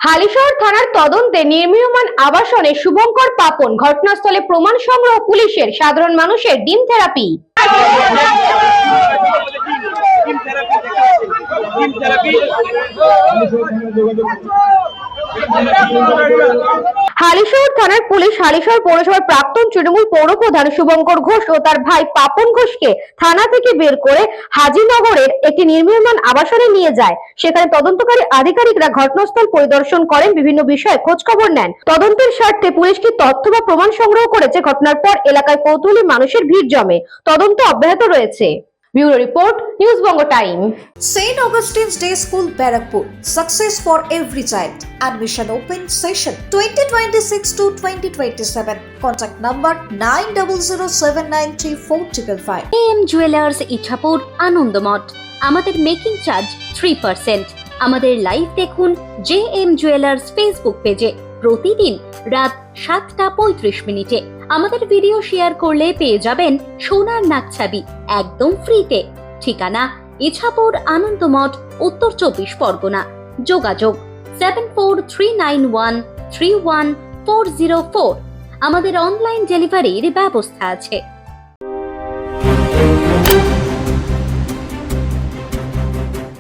হালিশহর থানার তদন্তে নির্মীয়মান আবাসনে শুভঙ্কর পাপন, ঘটনাস্থলে প্রমাণ সংগ্রহ পুলিশের, সাধারণ মানুষের ডিম থেরাপি। হালিশহর থানার পুলিশ হালিশহর পৌরসভার প্রাক্তন তৃণমূল পৌরপ্রধান শুভঙ্কর ঘোষ ও তার ভাই পাপন ঘোষকে থানা থেকে বের করে হাজিনগরের একটি নির্মীয়মান আবাসনে নিয়ে যায়। সেখানে তদন্তকারী আধিকারিকরা ঘটনাস্থল পরিদর্শন করেন, বিভিন্ন বিষয়ে খোঁজখবর নেন। তদন্তের স্বার্থে পুলিশ কি তথ্য বা প্রমাণ সংগ্রহ করেছে, ঘটনার পর এলাকায় কৌতূহলী মানুষের ভিড় জমে। তদন্ত অব্যাহত রয়েছে। Bureau report, news Banga time. St. Augustine's Day School, Barakpur. Success for every child. Admission open session 2026 to 2027. Contact number 9007934555. AM jewellers Ichapur, Anandamath. আমাদের মেকিং চার্জ 3%। আমাদের লাইভ দেখুন JM জুয়েলার্স ফেসবুক পেজে প্রতিদিন রাত 7:35 আমাদের ভিডিও শেয়ার করলে পেয়ে যাবেন সোনার নাকছাবি একদম ফ্রিতে। ঠিকানা ইছাপুর, আনন্দমঠ, উত্তর 24 পরগনা। যোগাযোগ 7439131404। আমাদের অনলাইন ডেলিভারির ব্যবস্থা আছে।